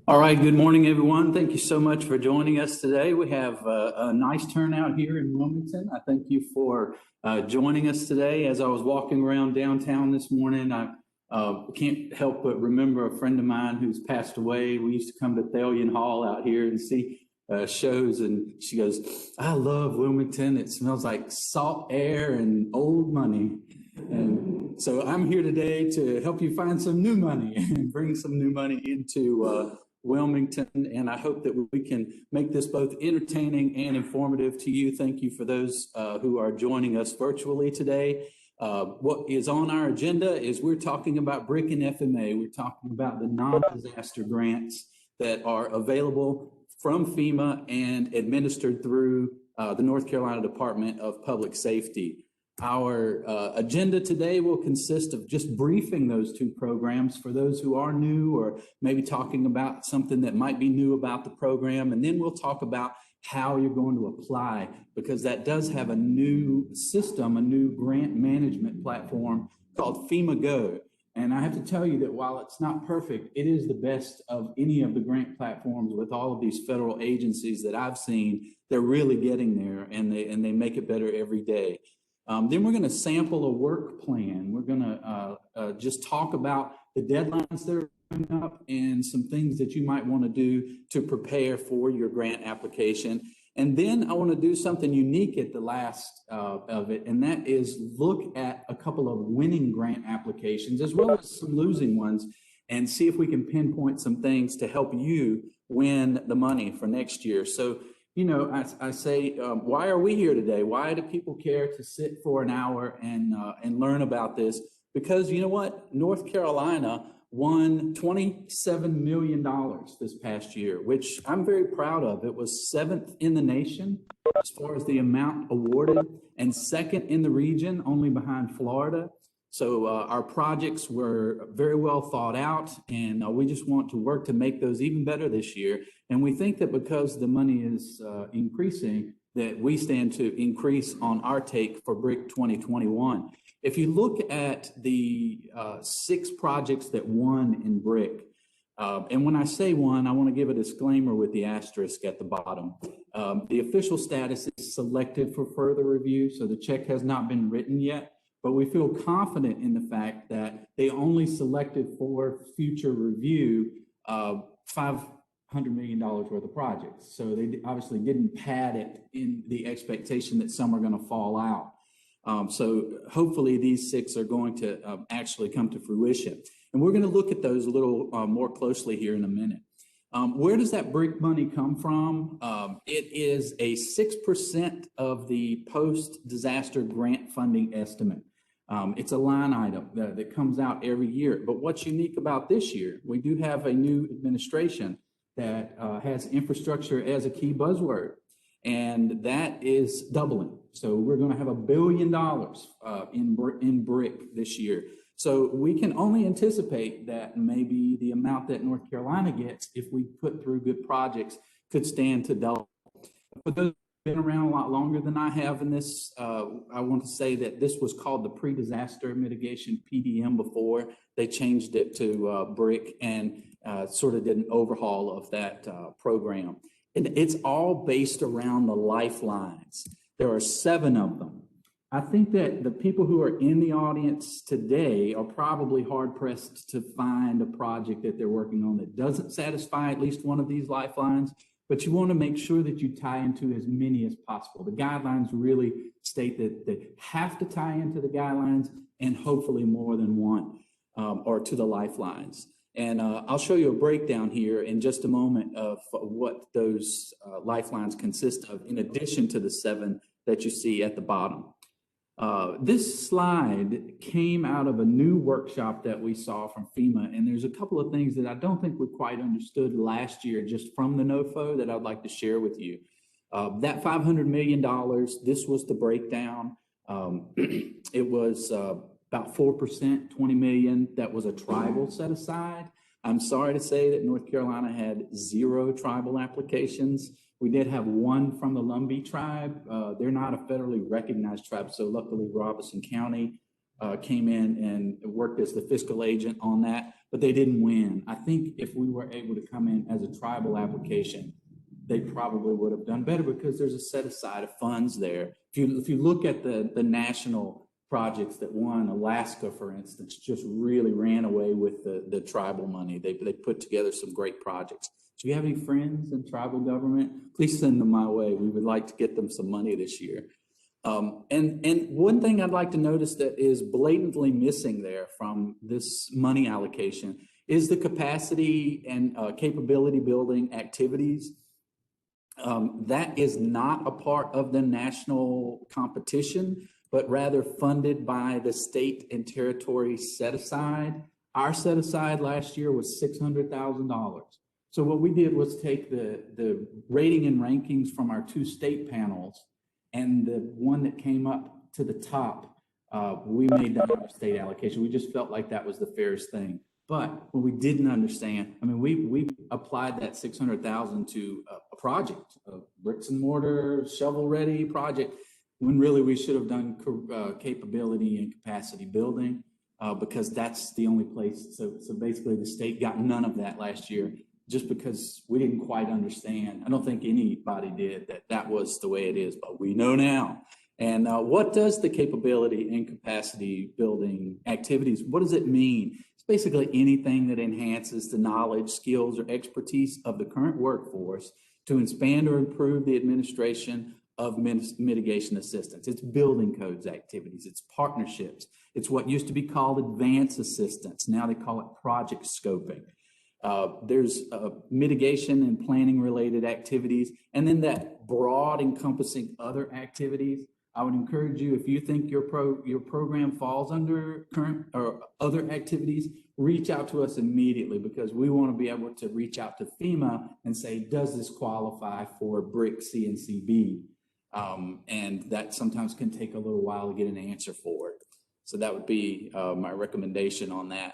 All right, good morning, everyone. Thank you so much for joining us today. We have a nice turnout here in Wilmington. I thank you for joining us today. As I was walking around downtown this morning, I can't help but remember a friend of mine who's passed away. We used to come to Thalian Hall out here and see shows, and she goes, "I love Wilmington. It smells like salt air and old money." And so I'm here today to help you find some new money and bring some new money into Wilmington, and I hope that we can make this both entertaining and informative to you. Thank you for those who are joining us virtually today. What is on our agenda is we're talking about BRIC and FMA. We're talking about the non-disaster grants that are available from FEMA and administered through the North Carolina Department of Public Safety. Our agenda today will consist of just briefing those two programs for those who are new, or maybe talking about something that might be new about the program. And then we'll talk about how you're going to apply, because that does have a new system, a new grant management platform called FEMA Go. And I have to tell you that while it's not perfect, it is the best of any of the grant platforms with all of these federal agencies that I've seen. They're really getting there, and they make it better every day. Then we're going to sample a work plan. We're going to just talk about the deadlines that are coming up and some things that you might want to do to prepare for your grant application. And then I want to do something unique at the last of it, and that is look at a couple of winning grant applications as well as some losing ones, and see if we can pinpoint some things to help you win the money for next year. So, you know, I say, why are we here today? Why do people care to sit for an hour and learn about this? Because you know what? North Carolina won $27 million this past year, which I'm very proud of. It was 7th in the nation as far as the amount awarded, and 2nd in the region, only behind Florida. So our projects were very well thought out, and we just want to work to make those even better this year. And we think that because the money is increasing, that we stand to increase on our take for BRIC 2021. If you look at the 6 projects that won in BRIC, and when I say won, I want to give a disclaimer with the asterisk at the bottom. The official status is selected for further review, so the check has not been written yet. But we feel confident in the fact that they only selected for future review $500 million worth of projects. So they obviously didn't pad it in the expectation that some are going to fall out. So hopefully these 6 are going to actually come to fruition. And we're going to look at those a little more closely here in a minute. Where does that BRIC money come from? It is a 6% of the post-disaster grant funding estimate. It's a line item that comes out every year. But what's unique about this year, we do have a new administration that has infrastructure as a key buzzword, and that is doubling. So we're going to have $1 billion in BRIC this year. So we can only anticipate that maybe the amount that North Carolina gets, if we put through good projects, could stand to double. For those been around a lot longer than I have in this, I want to say that this was called the Pre-Disaster Mitigation PDM before. They changed it to BRIC and sort of did an overhaul of that program. And it's all based around the lifelines. There are 7 of them. I think that the people who are in the audience today are probably hard-pressed to find a project that they're working on that doesn't satisfy at least one of these lifelines. But you want to make sure that you tie into as many as possible. The guidelines really state that they have to tie into the guidelines, and hopefully more than one, or to the lifelines. And I'll show you a breakdown here in just a moment of what those lifelines consist of, in addition to the 7 that you see at the bottom. This slide came out of a new workshop that we saw from FEMA, and there's a couple of things that I don't think we quite understood last year just from the NOFO that I'd like to share with you. That $500 million, this was the breakdown. It was about 4%, 20 million, that was a tribal set aside. I'm sorry to say that North Carolina had 0 tribal applications. We did have 1 from the Lumbee tribe. They're not a federally recognized tribe, so luckily Robeson County came in and worked as the fiscal agent on that, but they didn't win. I think if we were able to come in as a tribal application, they probably would have done better because there's a set aside of funds there. If you look at the national projects that won, Alaska, for instance, just really ran away with the tribal money. They put together some great projects. Do you have any friends in tribal government? Please send them my way. We would like to get them some money this year. And one thing I'd like to notice that is blatantly missing there from this money allocation is the capacity and capability building activities. That is not a part of the national competition, but rather funded by the state and territory set aside. Our set aside last year was $600,000. So what we did was take the rating and rankings from our two state panels, and the one that came up to the top, we made that our state allocation. We just felt like that was the fairest thing. But what we didn't understand, I mean, we applied that $600,000 to a project, a bricks and mortar, shovel ready project, when really we should have done capability and capacity building, because that's the only place. So basically the state got none of that last year just because we didn't quite understand. I don't think anybody did that was the way it is, but we know now. And what does the capability and capacity building activities, what does it mean? It's basically anything that enhances the knowledge, skills, or expertise of the current workforce to expand or improve the administration of mitigation assistance. It's building codes activities, it's partnerships, it's what used to be called advanced assistance. Now they call it project scoping. There's mitigation and planning related activities, and then that broad encompassing other activities. I would encourage you, if you think your program falls under current or other activities, reach out to us immediately, because we want to be able to reach out to FEMA and say, does this qualify for BRIC, C, and CB? And that sometimes can take a little while to get an answer for it. So that would be my recommendation on that.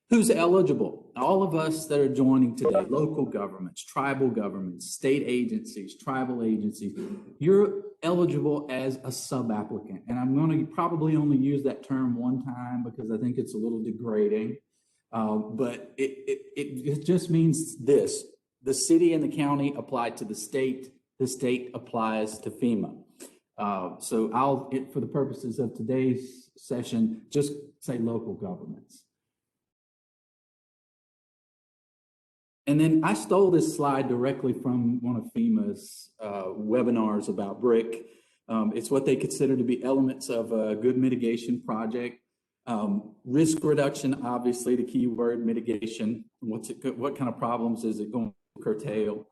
Who's eligible? All of us that are joining today, local governments, tribal governments, state agencies, tribal agencies, you're eligible as a sub-applicant. And I'm going to probably only use that term one time because I think it's a little degrading. But it just means this: the city and the county apply to the state applies to FEMA. So I'll, for the purposes of today's session, just say local governments. And then I stole this slide directly from one of FEMA's webinars about BRIC. It's what they consider to be elements of a good mitigation project. Risk reduction, obviously the key word, mitigation. What kind of problems is it going to curtail?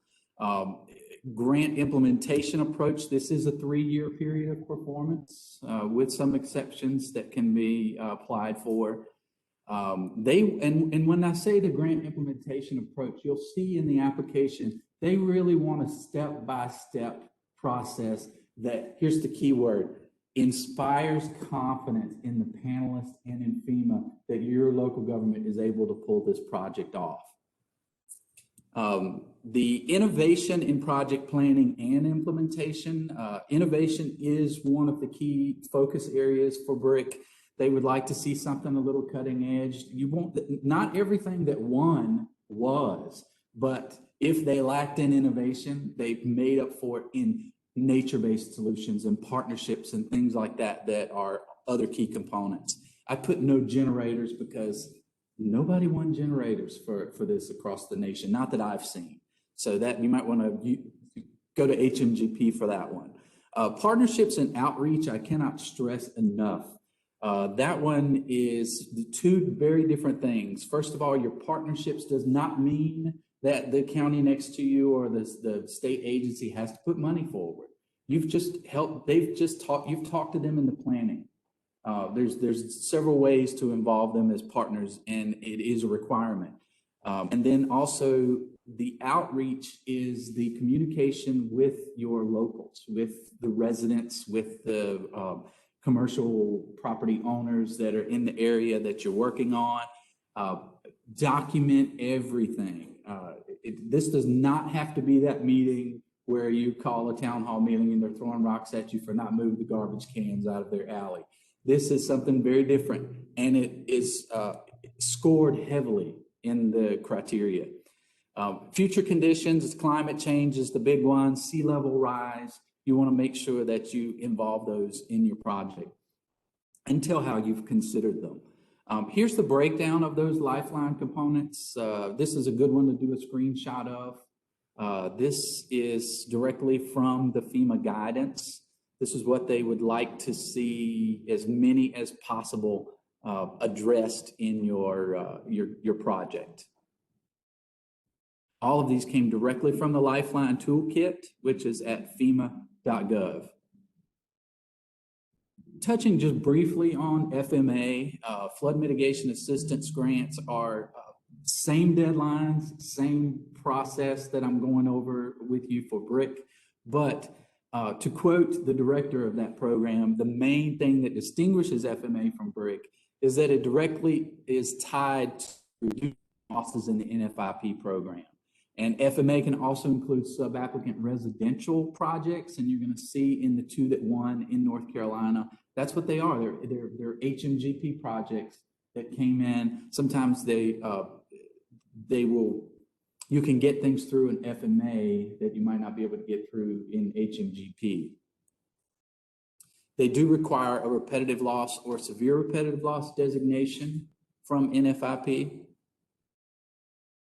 Grant implementation approach. This is a 3-year period of performance with some exceptions that can be applied for. And when I say the grant implementation approach, you'll see in the application, they really want a step-by-step process that, here's the key word, inspires confidence in the panelists and in FEMA that your local government is able to pull this project off. The innovation in project planning and implementation, innovation is one of the key focus areas for BRIC. They would like to see something a little cutting edge. You won't, not everything that won was, but if they lacked in innovation, they've made up for it in nature-based solutions and partnerships and things like that that are other key components. I put no generators because nobody won generators for this across the nation, not that I've seen. So that you might want to go to HMGP for that one. Partnerships and outreach, I cannot stress enough. That one is two very different things. First of all, your partnerships does not mean that the county next to you or the state agency has to put money forward. You've just helped, you've talked to them in the planning. There's several ways to involve them as partners, and it is a requirement. And then also the outreach is the communication with your locals, with the residents, with the commercial property owners that are in the area that you're working on. Document everything. This does not have to be that meeting where you call a town hall meeting and they're throwing rocks at you for not moving the garbage cans out of their alley. This is something very different, and it is scored heavily in the criteria. Future conditions, climate change is the big one, sea level rise. You want to make sure that you involve those in your project and tell how you've considered them. Here's the breakdown of those lifeline components. This is a good one to do a screenshot of. This is directly from the FEMA guidance. This is what they would like to see as many as possible addressed in your project. All of these came directly from the Lifeline Toolkit, which is at FEMA.gov. Touching just briefly on FMA, flood mitigation assistance grants are same deadlines, same process that I'm going over with you for BRIC, but to quote the director of that program, the main thing that distinguishes FMA from BRIC is that it directly is tied to reducing losses in the NFIP program. And FMA can also include sub-applicant residential projects, and you're going to see in the two that won in North Carolina, that's what they are. They're HMGP projects that came in. Sometimes they will. You can get things through an FMA that you might not be able to get through in HMGP. They do require a repetitive loss or severe repetitive loss designation from NFIP.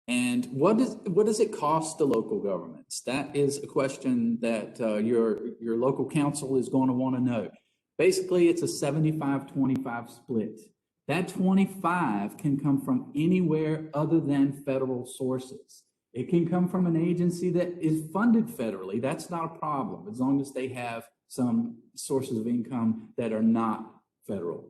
And what does it cost the local governments? That is a question that your local council is going to want to know. Basically, it's a 75-25 split. That 25 can come from anywhere other than federal sources. It can come from an agency that is funded federally. That's not a problem, as long as they have some sources of income that are not federal.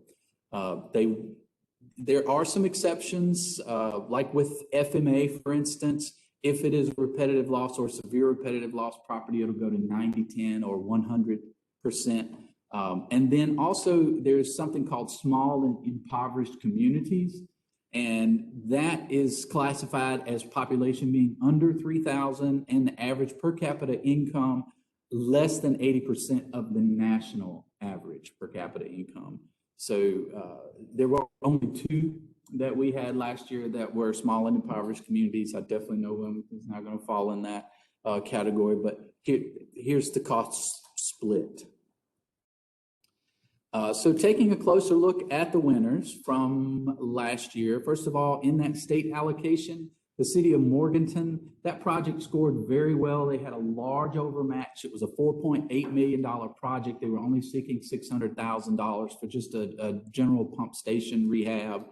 There are some exceptions, like with FMA, for instance. If it is repetitive loss or severe repetitive loss property, it'll go to 90-10 or 100%. And then also there's something called small and impoverished communities. And that is classified as population being under 3,000 and the average per capita income less than 80% of the national average per capita income. So there were only two that we had last year that were small and impoverished communities. I definitely know one is not going to fall in that category, but here's the cost split. So taking a closer look at the winners from last year, first of all, in that state allocation, the city of Morganton, that project scored very well. They had a large overmatch. It was a $4.8 million project. They were only seeking $600,000 for just a general pump station rehab.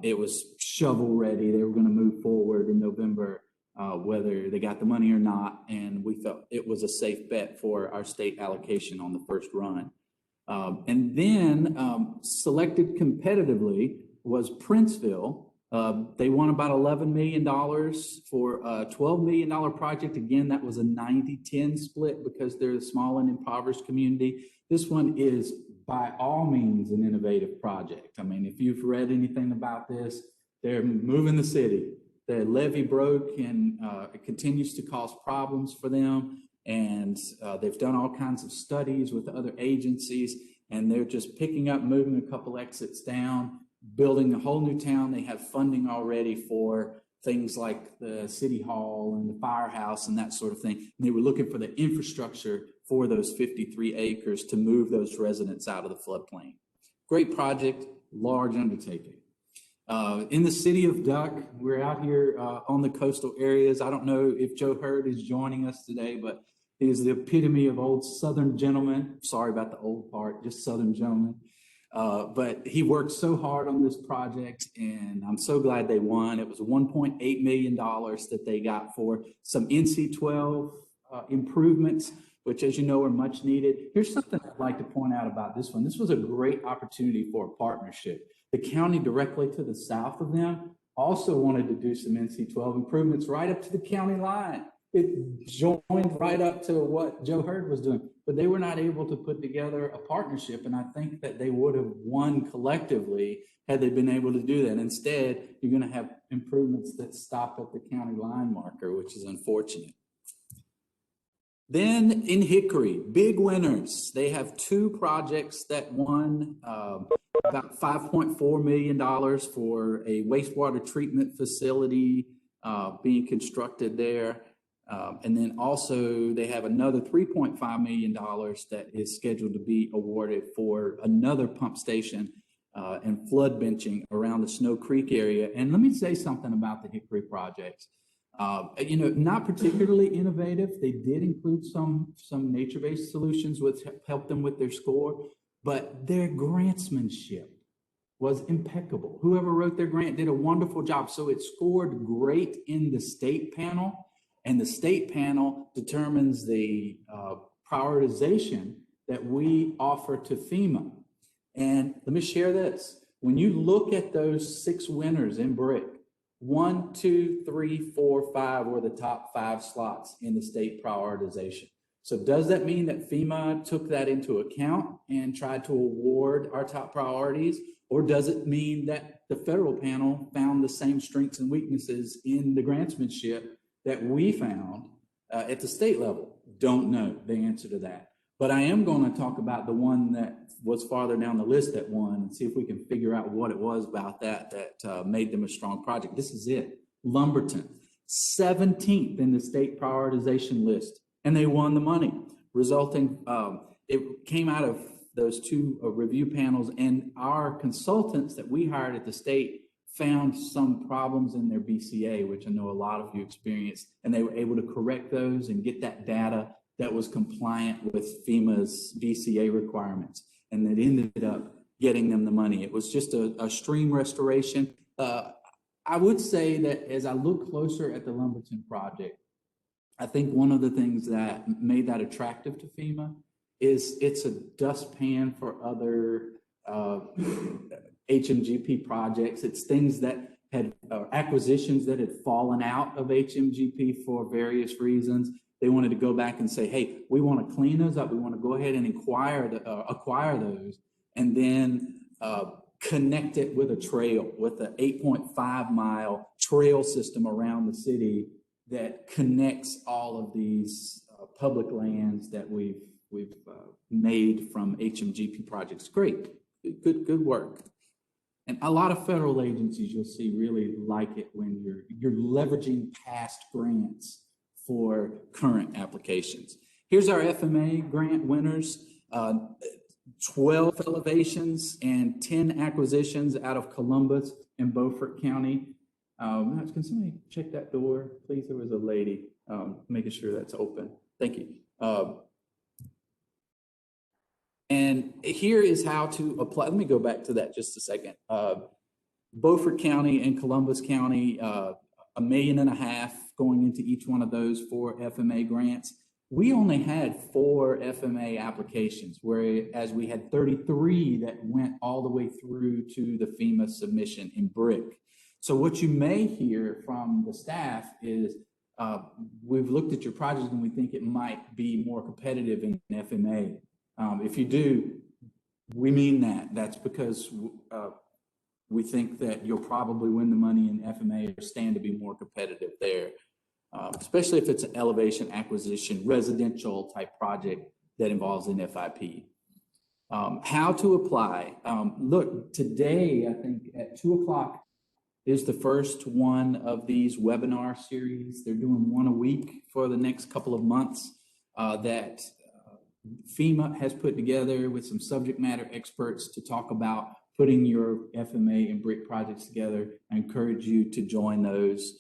It was shovel ready. They were going to move forward in November, whether they got the money or not. And we felt it was a safe bet for our state allocation on the first run. And then selected competitively was Princeville. They won about $11 million for a $12 million project. Again, that was a 90-10 split because they're a small and impoverished community. This one is by all means an innovative project. I mean, if you've read anything about this, they're moving the city. The levee broke and it continues to cause problems for them. And they've done all kinds of studies with other agencies, and they're just picking up, moving a couple exits down, building a whole new town. They have funding already for things like the city hall and the firehouse and that sort of thing. And they were looking for the infrastructure for those 53 acres to move those residents out of the floodplain. Great project, large undertaking. In the city of Duck, we're out here on the coastal areas. I don't know if Joe Hurd is joining us today, but he is the epitome of old Southern gentleman. Sorry about the old part, just Southern gentleman. But he worked so hard on this project, and I'm so glad they won. It was $1.8 million that they got for some NC-12 improvements, which, as you know, are much needed. Here's something I'd like to point out about this one. This was a great opportunity for a partnership. The county directly to the south of them also wanted to do some NC-12 improvements right up to the county line. It joined right up to what Joe Hurd was doing, but they were not able to put together a partnership. And I think that they would have won collectively had they been able to do that. Instead, you're going to have improvements that stop at the county line marker, which is unfortunate. Then in Hickory, big winners. They have two projects that won about $5.4 million for a wastewater treatment facility being constructed there. And then also they have another $3.5 million that is scheduled to be awarded for another pump station and flood benching around the Snow Creek area. And let me say something about the Hickory projects. Not particularly innovative. They did include some nature-based solutions which helped them with their score, but their grantsmanship was impeccable. Whoever wrote their grant did a wonderful job. So it scored great in the state panel, and the state panel determines the prioritization that we offer to FEMA. And let me share this. When you look at those 6 winners in BRIC, 1, 2, 3, 4, 5 were the top 5 slots in the state prioritization. So does that mean that FEMA took that into account and tried to award our top priorities? Or does it mean that the federal panel found the same strengths and weaknesses in the grantsmanship that we found at the state level? Don't know the answer to that. But I am going to talk about the one that was farther down the list that won and see if we can figure out what it was about that made them a strong project. This is it. Lumberton, 17th in the state prioritization list, and they won the money, resulting, it came out of those 2 review panels, and our consultants that we hired at the state found some problems in their BCA, which I know a lot of you experienced, and they were able to correct those and get that data that was compliant with FEMA's BCA requirements, and that ended up getting them the money. It was just a stream restoration. I would say that as I look closer at the Lumberton project, I think one of the things that made that attractive to FEMA is it's a dustpan for other HMGP projects. It's things that had acquisitions that had fallen out of HMGP for various reasons. They wanted to go back and say, hey, we want to clean those up. We want to go ahead and acquire those, and then connect it with a trail, with an 8.5-mile trail system around the city that connects all of these public lands that we've made from HMGP projects. Great, good work. And a lot of federal agencies you'll see really like it when you're leveraging past grants for current applications. Here's our FMA grant winners, 12 elevations and 10 acquisitions out of Columbus and Beaufort County. Can somebody check that door, please? There was a lady making sure that's open. Thank you. And here is how to apply. Let me go back to that just a second. Beaufort County and Columbus County, $1.5 million going into each one of those 4 FMA grants. We only had 4 FMA applications, whereas we had 33 that went all the way through to the FEMA submission in BRIC. So what you may hear from the staff is, we've looked at your project and we think it might be more competitive in FMA. If you do, we mean that. That's because we think that you'll probably win the money in FMA or stand to be more competitive there, especially if it's an elevation acquisition, residential type project that involves an FIP. How to apply. Look, today, I think at 2 o'clock is the first one of these webinar series. They're doing one a week for the next couple of months that FEMA has put together with some subject matter experts to talk about putting your FMA and BRIC projects together. I encourage you to join those.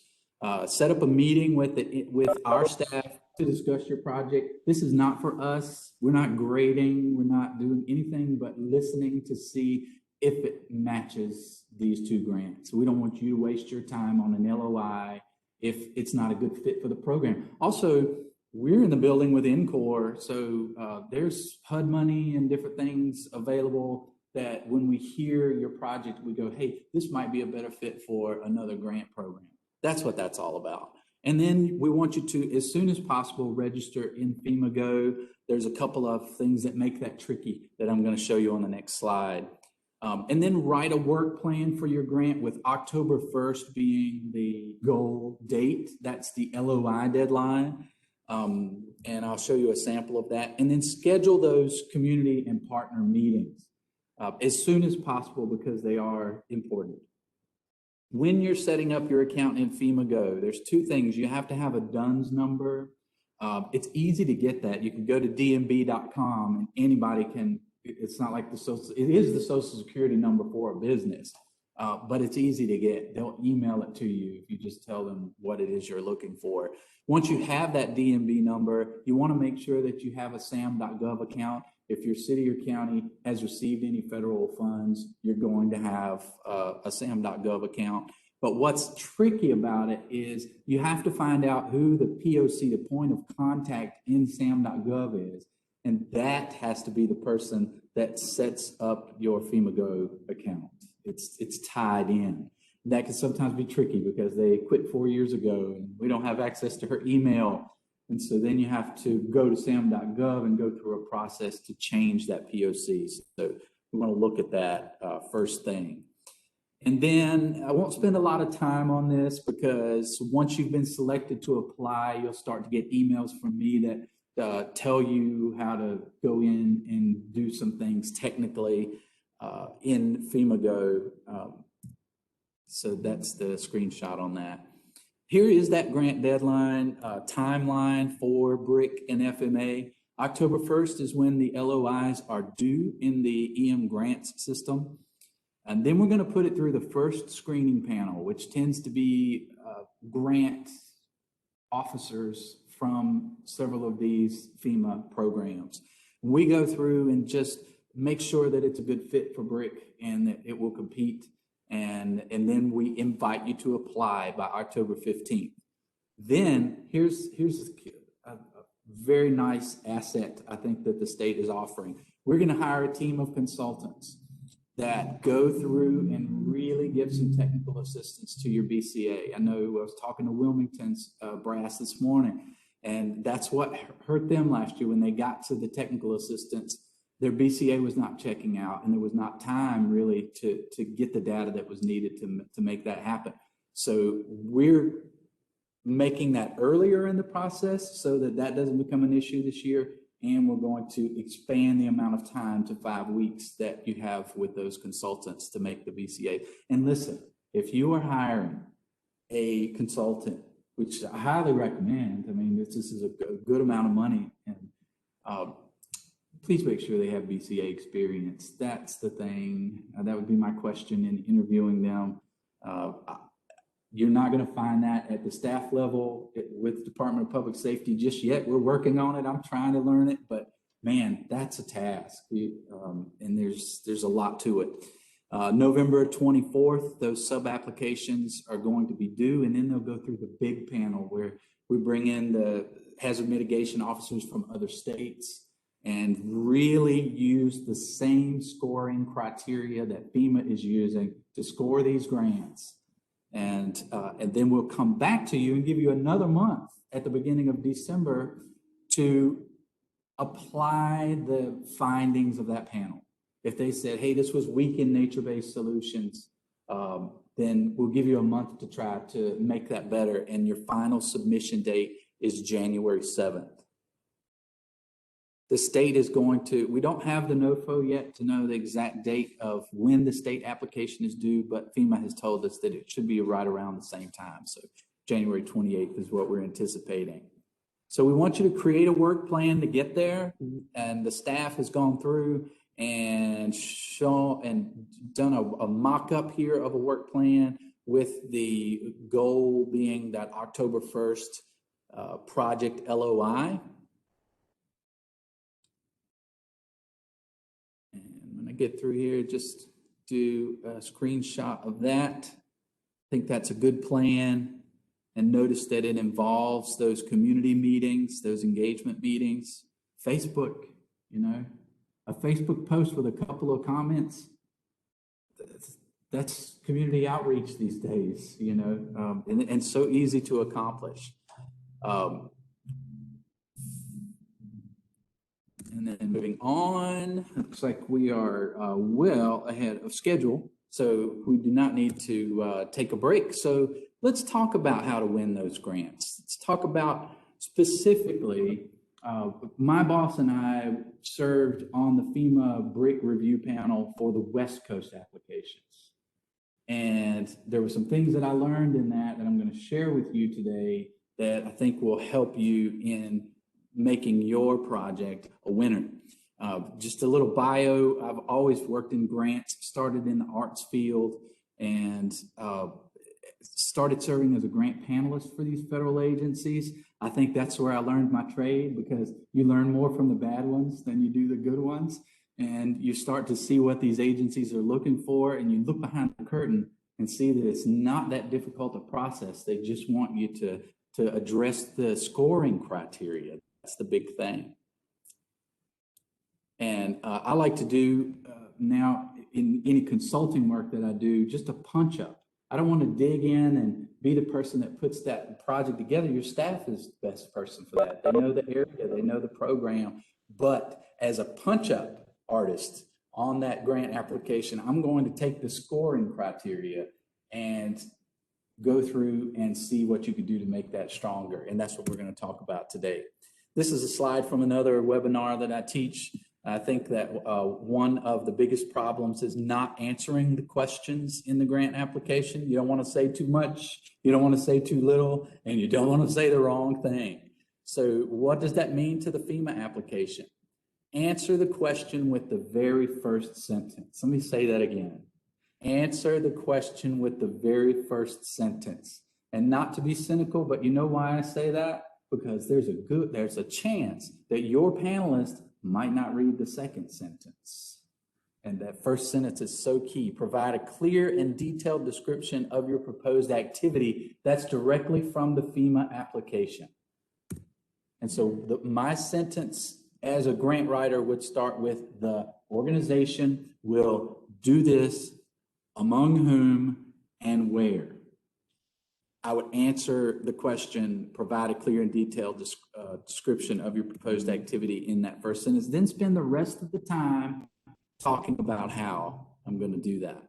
Set up a meeting with our staff to discuss your project. This is not for us. We're not grading. We're not doing anything but listening to see if it matches these 2 grants. We don't want you to waste your time on an LOI if it's not a good fit for the program. Also, we're in the building with NCORE, so there's HUD money and different things available that when we hear your project, we go, hey, this might be a better fit for another grant program. That's what that's all about. And then we want you to, as soon as possible, register in FEMA Go. There's a couple of things that make that tricky that I'm going to show you on the next slide. And then write a work plan for your grant with October 1st being the goal date. That's the LOI deadline. And I'll show you a sample of that. And then schedule those community and partner meetings as soon as possible because they are important. When you're setting up your account in FEMA Go, there's two things. You have to have a DUNS number. It's easy to get that. You can go to dmb.com and anybody can, it's not like it is the social security number for a business, but it's easy to get. They'll email it to you if you just tell them what it is you're looking for. Once you have that DMB number, you want to make sure that you have a sam.gov account. If your city or county has received any federal funds, you're going to have a sam.gov account. But what's tricky about it is you have to find out who the POC, the point of contact in sam.gov is. And that has to be the person that sets up your FEMA Go account. It's tied in. That can sometimes be tricky because they quit 4 years ago and we don't have access to her email. And so then you have to go to sam.gov and go through a process to change that POC. So we want to look at that first thing. And then I won't spend a lot of time on this because once you've been selected to apply, you'll start to get emails from me that tell you how to go in and do some things technically in FEMA Go. So that's the screenshot on that. Here is that grant deadline timeline for BRIC and FMA. October 1st is when the LOIs are due in the EM grants system. And then we're going to put it through the first screening panel, which tends to be grant officers from several of these FEMA programs. We go through and just make sure that it's a good fit for BRIC and that it will compete. And then we invite you to apply by October 15th. Then here's a very nice asset I think that the state is offering. We're going to hire a team of consultants that go through and really give some technical assistance to your BCA. I know I was talking to Wilmington's brass this morning, and that's what hurt them last year when they got to the technical assistance. Their BCA was not checking out, and there was not time really to get the data that was needed to make that happen. So we're making that earlier in the process so that that doesn't become an issue this year. And we're going to expand the amount of time to 5 weeks that you have with those consultants to make the BCA. And listen, if you are hiring a consultant, which I highly recommend, I mean, this is a good amount of money, and please make sure they have BCA experience. That's the thing. That would be my question in interviewing them. You're not going to find that at the staff level with Department of Public Safety just yet. We're working on it. I'm trying to learn it, but man, that's a task. And there's a lot to it. November 24th, those sub-applications are going to be due, and then they'll go through the big panel where we bring in the hazard mitigation officers from other states and really use the same scoring criteria that FEMA is using to score these grants. And then we'll come back to you and give you another month at the beginning of December to apply the findings of that panel. If they said, hey, this was weak in nature-based solutions, then we'll give you a month to try to make that better. And your final submission date is January 7th. The state is going to, we don't have the NOFO yet to know the exact date of when the state application is due, but FEMA has told us that it should be right around the same time. So January 28th is what we're anticipating. So we want you to create a work plan to get there, and the staff has gone through and done a mock-up here of a work plan with the goal being that October 1st project LOI. Get through here, just do a screenshot of that. I think that's a good plan. And notice that it involves those community meetings, those engagement meetings, Facebook, you know, a Facebook post with a couple of comments. That's community outreach these days, you know, and so easy to accomplish. And then moving on, looks like we are well ahead of schedule, so we do not need to take a break. So let's talk about how to win those grants. Let's talk about Specifically, my boss and I served on the FEMA BRIC review panel for the West Coast applications. And there were some things that I learned in that I'm going to share with you today that I think will help you in making your project a winner. Just a little bio. I've always worked in grants, started in the arts field, and started serving as a grant panelist for these federal agencies. I think that's where I learned my trade, because you learn more from the bad ones than you do the good ones. And you start to see what these agencies are looking for, and you look behind the curtain and see that it's not that difficult a process. They just want you to address the scoring criteria. That's the big thing. And I like to do now in any consulting work that I do, just a punch up. I don't want to dig in and be the person that puts that project together. Your staff is the best person for that. They know the area, they know the program. But as a punch up artist on that grant application, I'm going to take the scoring criteria and go through and see what you could do to make that stronger. And that's what we're going to talk about today. This is a slide from another webinar that I teach. I think that one of the biggest problems is not answering the questions in the grant application. You don't want to say too much, you don't want to say too little, and you don't want to say the wrong thing. So what does that mean to the FEMA application? Answer the question with the very first sentence. Let me say that again. Answer the question with the very first sentence. And not to be cynical, but you know why I say that? Because there's a chance that your panelist might not read the second sentence. And that first sentence is so key. Provide a clear and detailed description of your proposed activity. That's directly from the FEMA application. And so my sentence as a grant writer would start with: the organization will do this, among whom and where. I would answer the question, provide a clear and detailed description of your proposed activity in that first sentence, then spend the rest of the time talking about how I'm going to do that.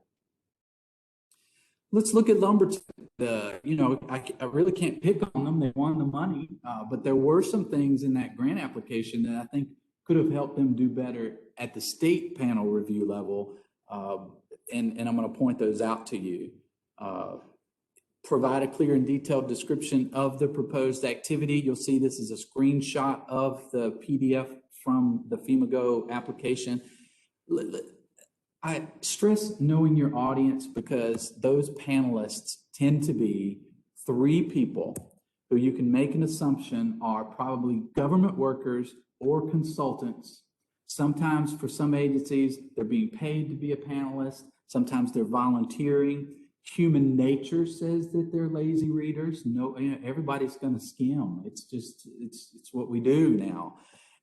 Let's look at Lumberton. I really can't pick on them. They won the money, but there were some things in that grant application that I think could have helped them do better at the state panel review level, and I'm going to point those out to you. Provide a clear and detailed description of the proposed activity. You'll see this is a screenshot of the PDF from the FEMA Go application. I stress knowing your audience, because those panelists tend to be 3 people who you can make an assumption are probably government workers or consultants. Sometimes for some agencies, they're being paid to be a panelist. Sometimes they're volunteering. Human nature says that they're lazy readers. No, everybody's going to skim. It's what we do now.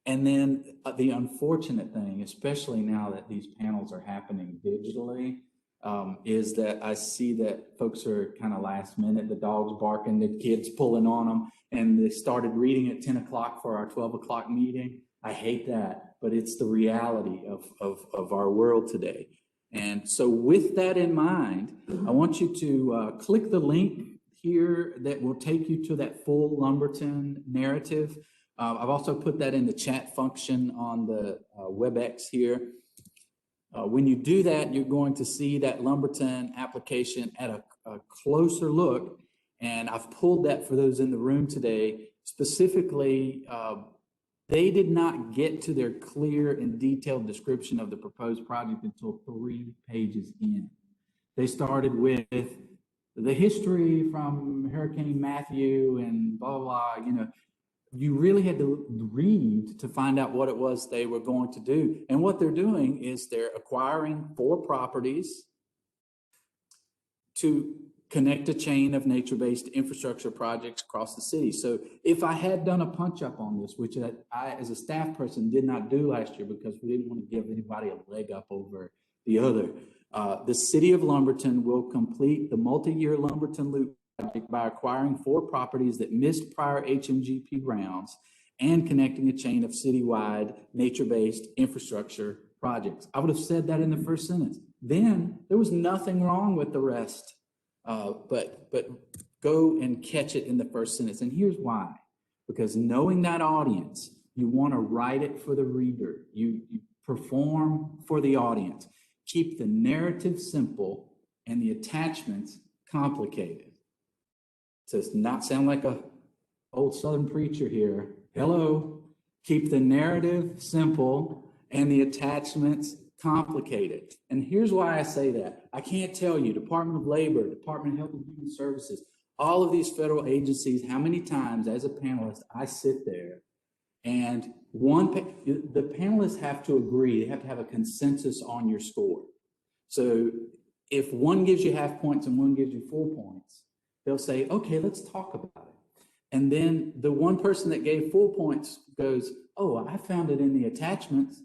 And then the unfortunate thing, especially now that these panels are happening digitally, is that I see that folks are kind of last minute. The dog's barking, the kids pulling on them, and they started reading at 10 o'clock for our 12 o'clock meeting. I hate that, but it's the reality of our world today. And so with that in mind, I want you to click the link here that will take you to that full Lumberton narrative. I've also put that in the chat function on the WebEx here. When you do that, you're going to see that Lumberton application at a closer look. And I've pulled that for those in the room today. Specifically, they did not get to their clear and detailed description of the proposed project until 3 pages in. They started with the history from Hurricane Matthew and blah, blah, blah. You really had to read to find out what it was they were going to do. And what they're doing is they're acquiring 4 properties to connect a chain of nature-based infrastructure projects across the city. So if I had done a punch-up on this, which I, as a staff person, did not do last year because we didn't want to give anybody a leg up over the other, the city of Lumberton will complete the multi-year Lumberton Loop project by acquiring 4 properties that missed prior HMGP rounds and connecting a chain of citywide nature-based infrastructure projects. I would have said that in the first sentence. Then there was nothing wrong with the rest. But go and catch it in the first sentence. And here's why. because knowing that audience, you want to write it for the reader. You perform for the audience. Keep the narrative simple and the attachments complicated. Does not sound like a old Southern preacher here. Hello. Keep the narrative simple and the attachments complicated. And here's why I say that. I can't tell you, Department of Labor, Department of Health and Human Services, all of these federal agencies, how many times as a panelist I sit there and the panelists have to agree, they have to have a consensus on your score. So if one gives you half points and one gives you full points, they'll say, okay, let's talk about it. And then the one person that gave full points goes, oh, I found it in the attachments.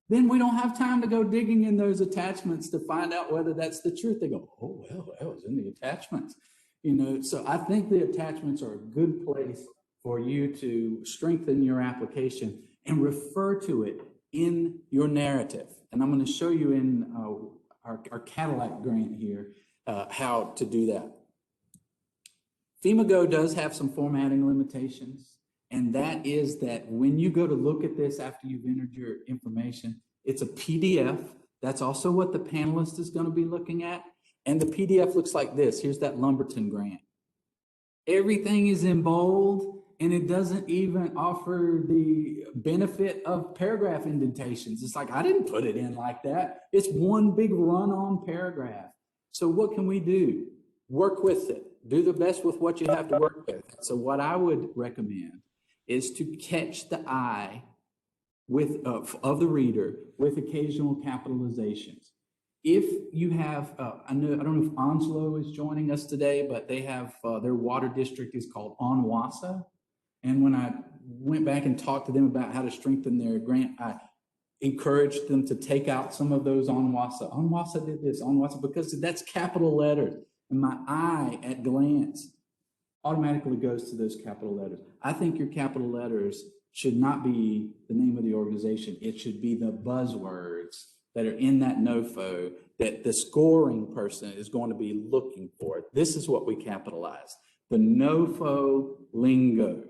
Then we don't have time to go digging in those attachments to find out whether that's the truth. They go, oh, well, that was in the attachments. You know, so I think the attachments are a good place for you to strengthen your application and refer to it in your narrative. And I'm going to show you in our Cadillac grant here how to do that. FEMA Go does have some formatting limitations, and that is that when you go to look at this after you've entered your information, it's a PDF. That's also what the panelist is going to be looking at. And the PDF looks like this. Here's that Lumberton grant. Everything is in bold, and it doesn't even offer the benefit of paragraph indentations. It's like, I didn't put it in like that. It's one big run-on paragraph. So what can we do? Work with it. Do the best with what you have to work with. So what I would recommend is to catch the eye of the reader with occasional capitalizations. If you have, I don't know if Onslow is joining us today, but they have their water district is called Onwassa. And when I went back and talked to them about how to strengthen their grant, I encouraged them to take out some of those Onwassa. Onwassa did this, Onwassa, because that's capital letters. And my eye at glance automatically goes to those capital letters. I think your capital letters should not be the name of the organization. It should be the buzzwords that are in that NOFO that the scoring person is going to be looking for. This is what we capitalize. The NOFO lingo.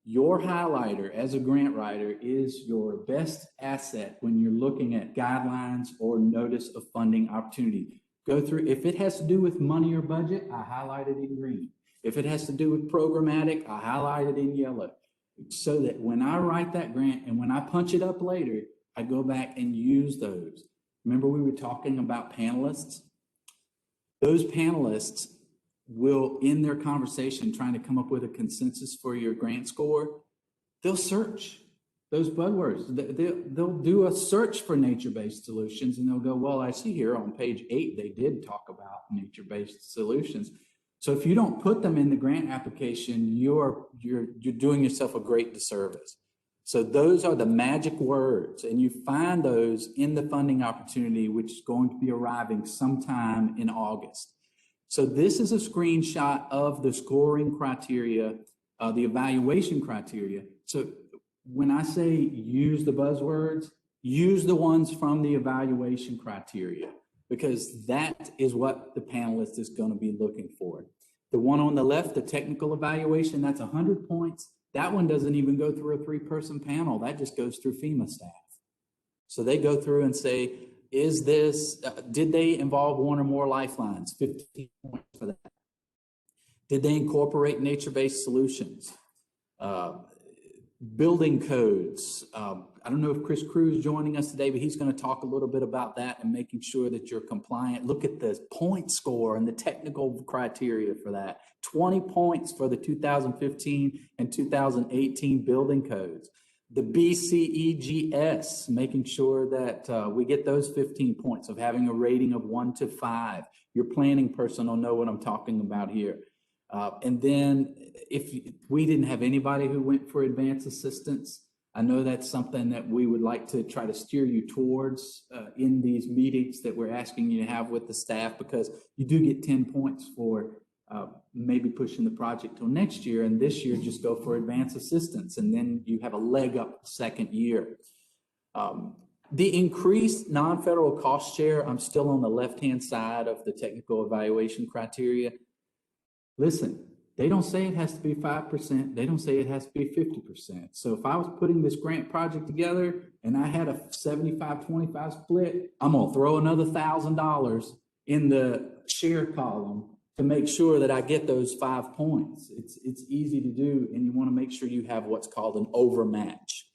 Your highlighter as a grant writer is your best asset when you're looking at guidelines or notice of funding opportunity. Go through, if it has to do with money or budget, I highlight it in green. If it has to do with programmatic, I highlight it in yellow. So that when I write that grant and when I punch it up later, I go back and use those. Remember we were talking about panelists? Those panelists will, in their conversation, trying to come up with a consensus for your grant score, they'll search those buzzwords. They'll do a search for nature-based solutions, and they'll go, well, I see here on page 8, they did talk about nature-based solutions. So if you don't put them in the grant application, you're doing yourself a great disservice. So those are the magic words, and you find those in the funding opportunity, which is going to be arriving sometime in August. So this is a screenshot of the scoring criteria, the evaluation criteria. So when I say use the buzzwords, use the ones from the evaluation criteria, because that is what the panelist is going to be looking for. The one on the left, the technical evaluation, that's 100 points. That one doesn't even go through a 3-person panel. That just goes through FEMA staff. So they go through and say, is this, did they involve one or more lifelines? 15 points for that. Did they incorporate nature-based solutions? Building codes. I don't know if Chris Cruz is joining us today, but he's going to talk a little bit about that and making sure that you're compliant. Look at the point score and the technical criteria for that. 20 points for the 2015 and 2018 building codes. The BCEGS, making sure that we get those 15 points of having a rating of 1 to 5. Your planning person will know what I'm talking about here. And then if we didn't have anybody who went for advanced assistance, I know that's something that we would like to try to steer you towards in these meetings that we're asking you to have with the staff, because you do get 10 points for maybe pushing the project till next year, and this year just go for advanced assistance, and then you have a leg up the second year. The increased non-federal cost share, I'm still on the left-hand side of the technical evaluation criteria. Listen, They don't say it has to be 5%. They don't say it has to be 50%. So if I was putting this grant project together and I had a 75-25 split, I'm going to throw another $1,000 in the share column to make sure that I get those 5 points. It's easy to do, and you want to make sure you have what's called an overmatch.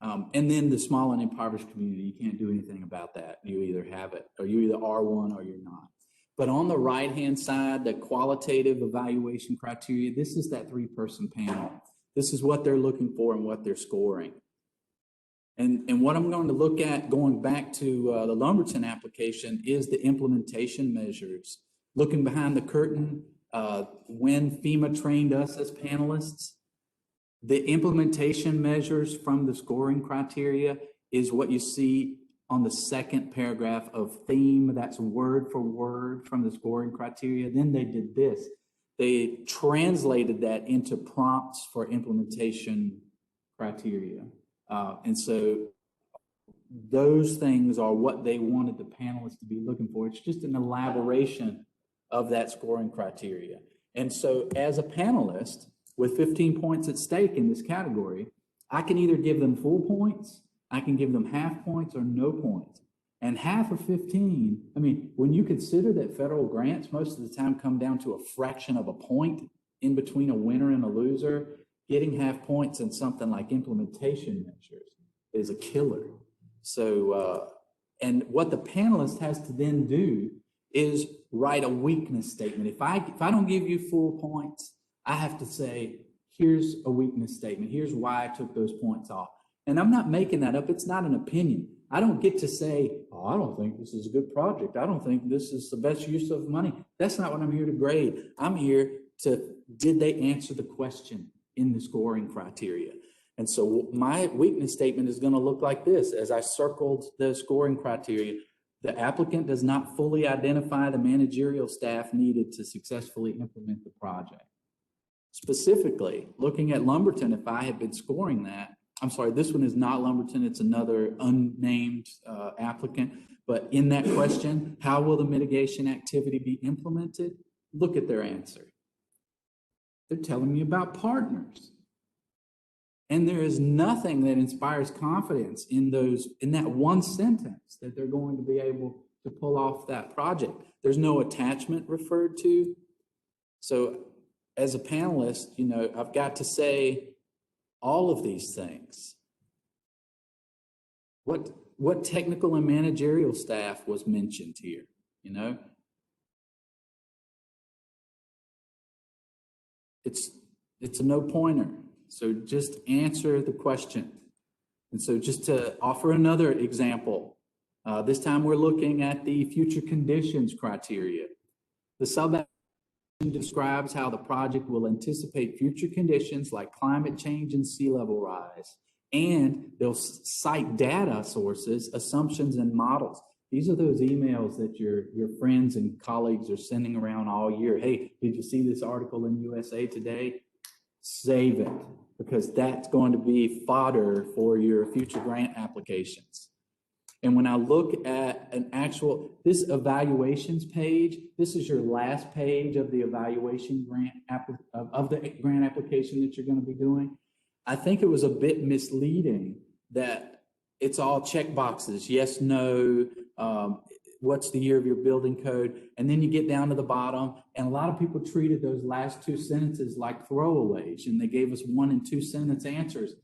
And then the small and impoverished community, you can't do anything about that. You either have it, or you either are one or you're not. But on the right-hand side, the qualitative evaluation criteria, this is that 3-person panel. This is what they're looking for and what they're scoring. And what I'm going to look at going back to the Lumberton application is the implementation measures. Looking behind the curtain, when FEMA trained us as panelists, the implementation measures from the scoring criteria is what you see on the second paragraph of theme. That's word for word from the scoring criteria. Then they did this. They translated that into prompts for implementation criteria. And so those things are what they wanted the panelists to be looking for. It's just an elaboration of that scoring criteria. And so as a panelist with 15 points at stake in this category, I can either give them full points, I can give them half points, or no points. And half of 15, I mean, when you consider that federal grants most of the time come down to a fraction of a point in between a winner and a loser, getting half points in something like implementation measures is a killer. So, and what the panelist has to then do is write a weakness statement. If I don't give you full points, I have to say, here's a weakness statement. Here's why I took those points off. And I'm not making that up. It's not an opinion. I don't get to say, oh, I don't think this is a good project. I don't think this is the best use of money. That's not what I'm here to grade. I'm here to, did they answer the question in the scoring criteria? And so my weakness statement is going to look like this. As I circled the scoring criteria, the applicant does not fully identify the managerial staff needed to successfully implement the project. Specifically, looking at Lumberton, if I had been scoring that, I'm sorry, this one is not Lumberton, it's another unnamed applicant, but in that question, how will the mitigation activity be implemented? Look at their answer. They're telling me about partners. And there is nothing that inspires confidence in that one sentence that they're going to be able to pull off that project. There's no attachment referred to. So as a panelist, you know, I've got to say all of these things. What technical and managerial staff was mentioned here, you know? It's a no-pointer. So just answer the question. And so just to offer another example, this time we're looking at the future conditions criteria. The sub describes how the project will anticipate future conditions like climate change and sea level rise. And they'll cite data sources, assumptions, and models. These are those emails that your friends and colleagues are sending around all year. Hey, did you see this article in USA Today? Save it, because that's going to be fodder for your future grant applications. And when I look at this evaluations page, this is your last page of the evaluation grant of the grant application that you're going to be doing. I think it was a bit misleading that it's all check boxes, yes, no, what's the year of your building code, and then you get down to the bottom, and a lot of people treated those last 2 sentences like throwaways, and they gave us 1 and 2 sentence answers.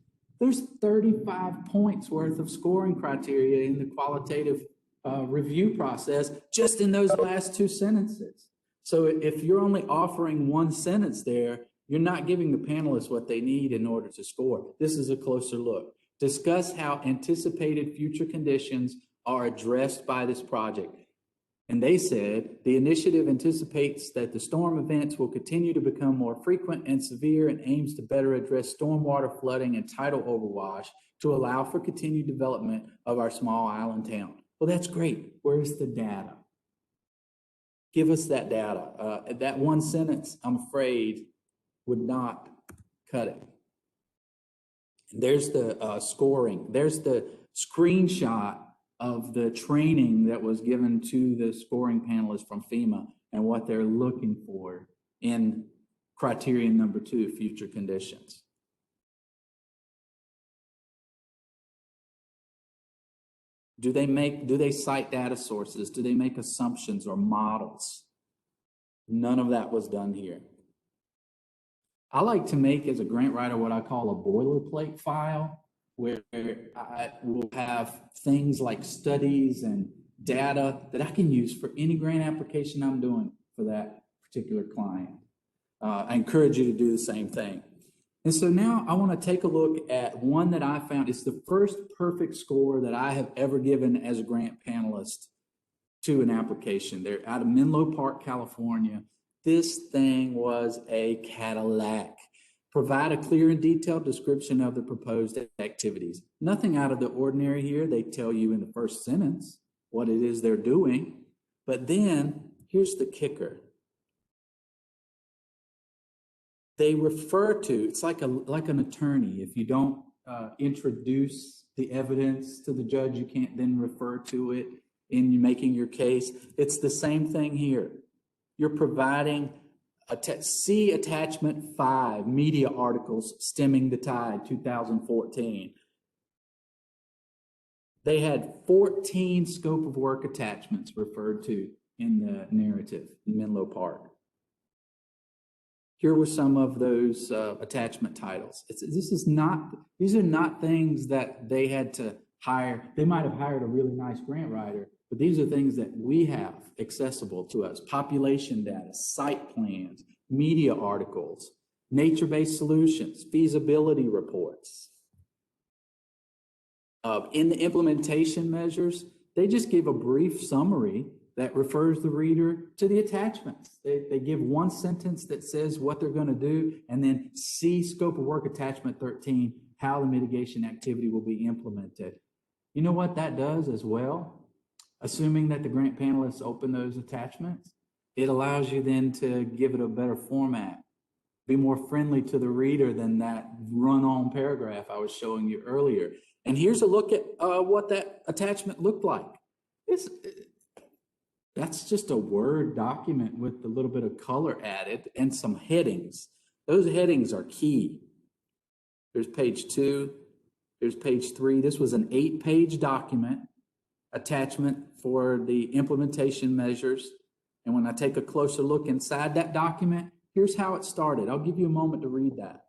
There's 35 points worth of scoring criteria in the qualitative review process just in those last 2 sentences. So if you're only offering 1 sentence there, you're not giving the panelists what they need in order to score. This is a closer look. Discuss how anticipated future conditions are addressed by this project. And they said, the initiative anticipates that the storm events will continue to become more frequent and severe and aims to better address stormwater flooding and tidal overwash to allow for continued development of our small island town. Well, that's great. Where's the data? Give us that data. That 1 sentence, I'm afraid, would not cut it. There's the scoring. There's the screenshot of the training that was given to the scoring panelists from FEMA and what they're looking for in criterion number 2, future conditions. Do they cite data sources? Do they make assumptions or models? None of that was done here. I like to make, as a grant writer, what I call a boilerplate file, where I will have things like studies and data that I can use for any grant application I'm doing for that particular client. I encourage you to do the same thing. And so now I want to take a look at one that I found. It's the first perfect score that I have ever given as a grant panelist to an application. They're out of Menlo Park, California. This thing was a Cadillac. Provide a clear and detailed description of the proposed activities. Nothing out of the ordinary here. They tell you in the first sentence what it is they're doing. But then here's the kicker. They refer to, it's like an attorney. If you don't introduce the evidence to the judge, you can't then refer to it in making your case. It's the same thing here. You're providing, see attachment 5, media articles stemming the tide, 2014. They had 14 scope of work attachments referred to in the narrative in Menlo Park. Here were some of those attachment titles. These are not things that they had to hire. They might have hired a really nice grant writer, but these are things that we have accessible to us. Population data, site plans, media articles, nature-based solutions, feasibility reports. In the implementation measures, they just give a brief summary that refers the reader to the attachments. They give one sentence that says what they're going to do, and then see scope of work attachment 13, how the mitigation activity will be implemented. You know what that does as well? Assuming that the grant panelists open those attachments, it allows you then to give it a better format, be more friendly to the reader than that run-on paragraph I was showing you earlier. And here's a look at what that attachment looked like. That's just a Word document with a little bit of color added and some headings. Those headings are key. There's page 2, there's page 3. This was an 8-page document, attachment for the implementation measures. And when I take a closer look inside that document, here's how it started. I'll give you a moment to read that.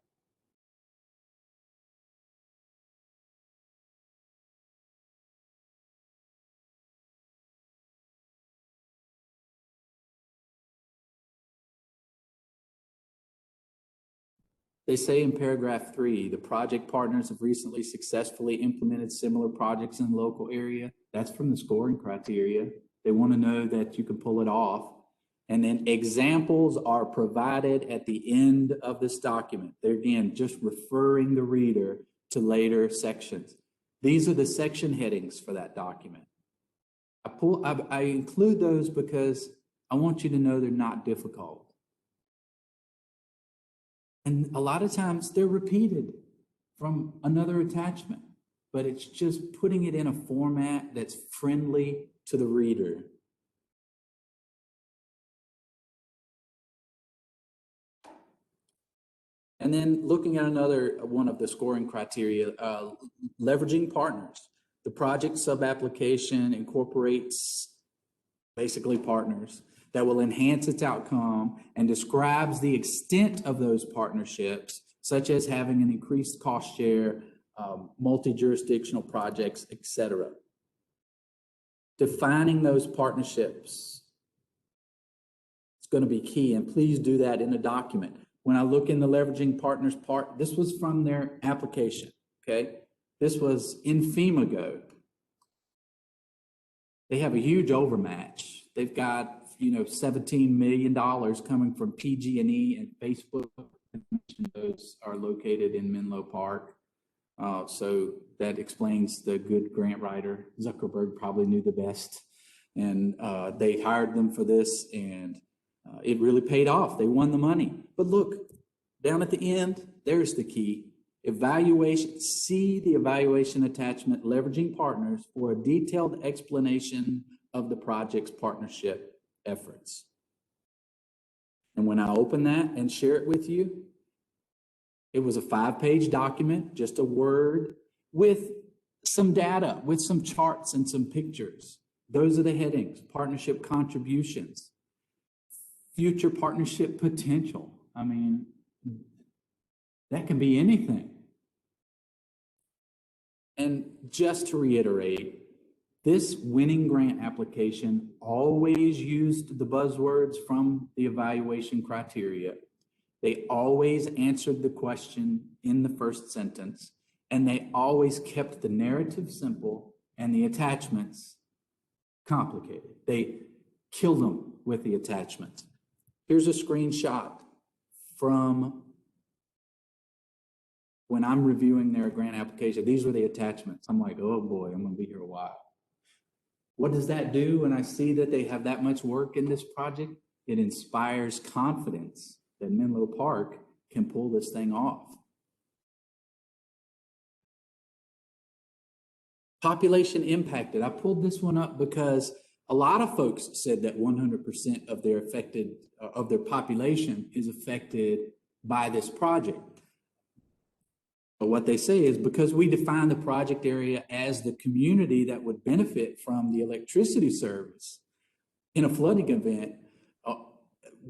They say in paragraph 3, the project partners have recently successfully implemented similar projects in the local area. That's from the scoring criteria. They want to know that you can pull it off. And then examples are provided at the end of this document. They're again just referring the reader to later sections. These are the section headings for that document. I include those because I want you to know they're not difficult. And a lot of times they're repeated from another attachment, but it's just putting it in a format that's friendly to the reader. And then looking at another one of the scoring criteria, leveraging partners. The project sub-application incorporates basically partners that will enhance its outcome and describes the extent of those partnerships, such as having an increased cost share, multi-jurisdictional projects, etc. Defining those partnerships is going to be key, and please do that in a document. When I look in the leveraging partners part, this was from their application, okay? This was in FEMA Go. They have a huge overmatch. They've got, $17 million coming from PG&E and Facebook. Those are located in Menlo Park. So that explains the good grant writer. Zuckerberg probably knew the best. And they hired them for this, and it really paid off. They won the money. But look, down at the end, there's the key. Evaluation, see the evaluation attachment, leveraging partners for a detailed explanation of the project's partnership efforts. And when I open that and share it with you, it was a 5-page document, just a Word with some data, with some charts and some pictures. Those are the headings: partnership contributions, future partnership potential. I mean, that can be anything. And just to reiterate, this winning grant application always used the buzzwords from the evaluation criteria. They always answered the question in the first sentence, and they always kept the narrative simple and the attachments complicated. They killed them with the attachments. Here's a screenshot from when I'm reviewing their grant application. These were the attachments. I'm like, oh boy, I'm gonna be here a while. What does that do when I see that they have that much work in this project? It inspires confidence that Menlo Park can pull this thing off. Population impacted. I pulled this one up because a lot of folks said that 100% of their population is affected by this project. But what they say is, because we define the project area as the community that would benefit from the electricity service in a flooding event,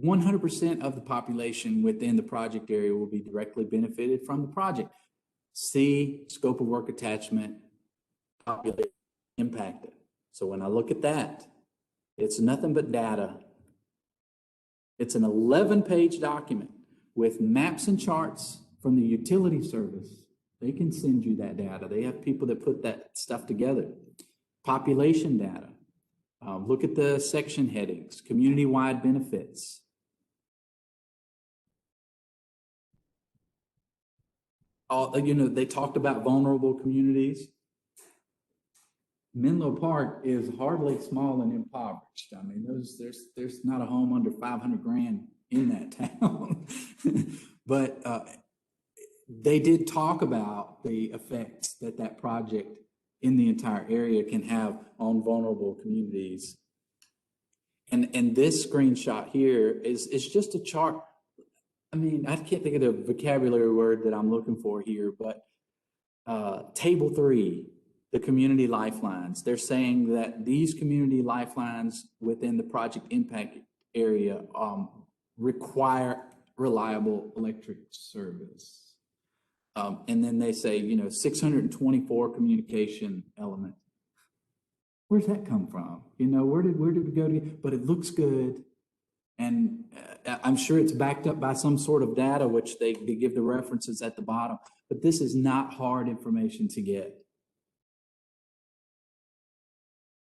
100% of the population within the project area will be directly benefited from the project. See scope of work attachment, population impacted. So when I look at that, it's nothing but data. It's an 11-page document with maps and charts from the utility service. They can send you that data. They have people that put that stuff together. Population data. Look at the section headings, community-wide benefits. They talked about vulnerable communities. Menlo Park is hardly small and impoverished. I mean, there's not a home under 500 grand in that town. But they did talk about the effects that project in the entire area can have on vulnerable communities. And this screenshot here is just a chart. I mean, I can't think of the vocabulary word that I'm looking for here, but table 3, the community lifelines. They're saying that these community lifelines within the project impact area require reliable electric service. And then they say, 624 communication elements. Where's that come from? Where did we go to? But it looks good. And I'm sure it's backed up by some sort of data, which they give the references at the bottom. But this is not hard information to get.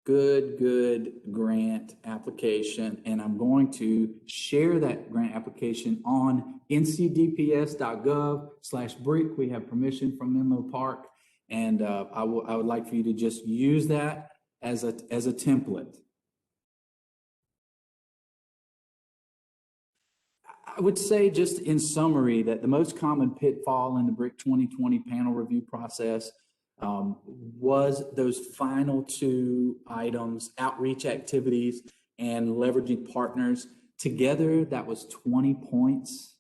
Good grant application. And I'm going to share that grant application on ncdps.gov/BRIC. We have permission from Menlo Park. And I would like for you to just use that as a template. I would say, just in summary, that the most common pitfall in the BRIC 2020 panel review process was those final 2 items: outreach activities and leveraging partners. Together, that was 20 points.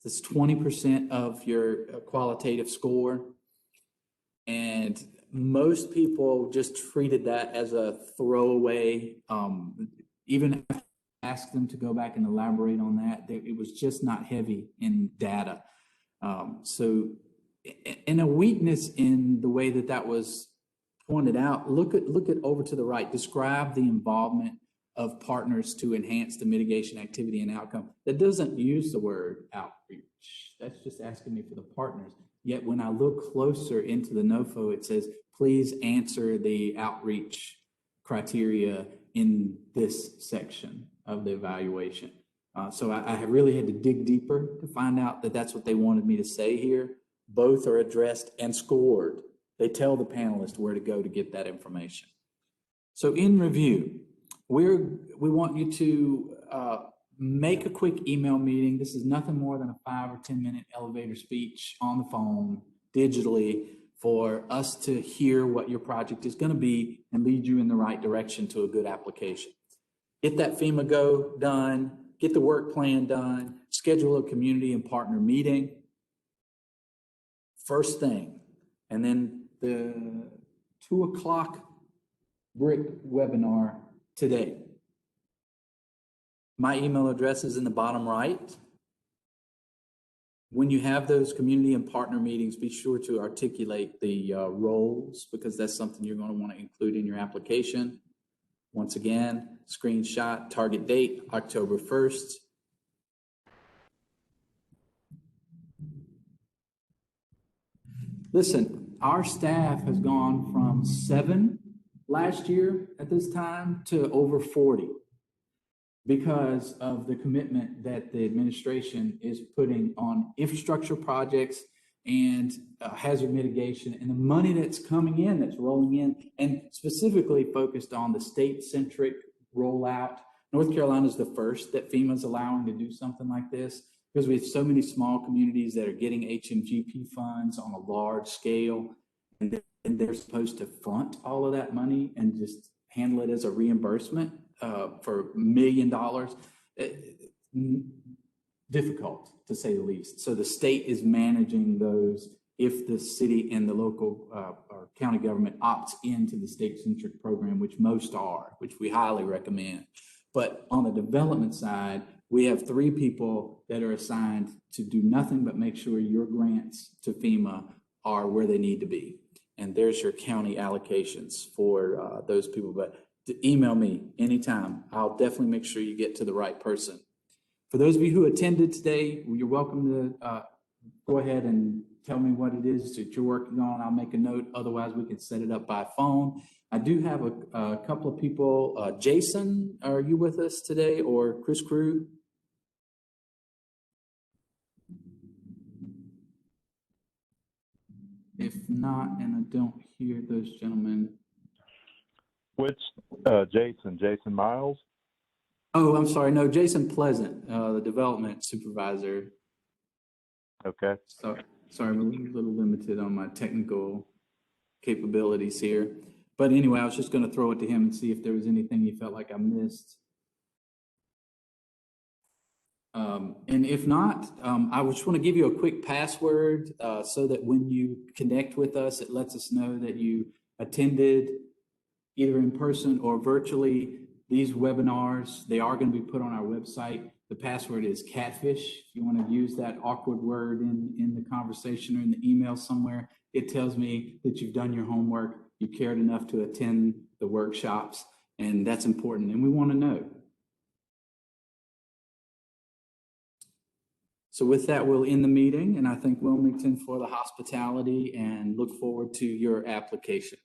That's 20% of your qualitative score. And most people just treated that as a throwaway. Even if I asked them to go back and elaborate on that, it was just not heavy in data. And a weakness in the way that was pointed out, look at over to the right, describe the involvement of partners to enhance the mitigation activity and outcome. That doesn't use the word outreach. That's just asking me for the partners. Yet when I look closer into the NOFO, it says, please answer the outreach criteria in this section of the evaluation. So I really had to dig deeper to find out that that's what they wanted me to say here. Both are addressed and scored. They tell the panelists where to go to get that information. So in review, we want you to make a quick email meeting. This is nothing more than a 5 or 10 minute elevator speech on the phone, digitally, for us to hear what your project is going to be and lead you in the right direction to a good application. Get that FEMA Go done. get the work plan done, schedule a community and partner meeting first thing, and then the 2 o'clock BRIC webinar today. My email address is in the bottom right. When you have those community and partner meetings, be sure to articulate the roles, because that's something you're going to want to include in your application. Once again, screenshot, target date, October 1st. Listen, our staff has gone from 7 last year at this time to over 40. Because of the commitment that the administration is putting on infrastructure projects and hazard mitigation, and the money that's coming in, that's rolling in, and specifically focused on the state-centric rollout. North Carolina is the first that FEMA's allowing to do something like this, because we have so many small communities that are getting HMGP funds on a large scale, and they're supposed to front all of that money and just handle it as a reimbursement for $1 million. Difficult, to say the least. So the state is managing those if the city and the local or county government opts into the state-centric program, which most are, which we highly recommend. But on the development side, we have 3 people that are assigned to do nothing but make sure your grants to FEMA are where they need to be. And there's your county allocations for those people. But to email me anytime. I'll definitely make sure you get to the right person. For those of you who attended today, you're welcome to go ahead and tell me what it is that you're working on. I'll make a note. Otherwise, we can set it up by phone. I do have a couple of people. Jason, are you with us today, or Chris Crew? If not, and I don't hear those gentlemen. Which Jason Miles? Oh, I'm sorry. No, Jason Pleasant, the development supervisor. Okay. Sorry, I'm a little limited on my technical capabilities here. But anyway, I was just going to throw it to him and see if there was anything he felt like I missed. And if not, I just want to give you a quick password so that when you connect with us, it lets us know that you attended either in person or virtually these webinars. They are going to be put on our website. The password is catfish. If you want to use that awkward word in the conversation or in the email somewhere, it tells me that you've done your homework, you cared enough to attend the workshops, and that's important, and we want to know. So with that, we'll end the meeting, and I thank Wilmington for the hospitality and look forward to your application.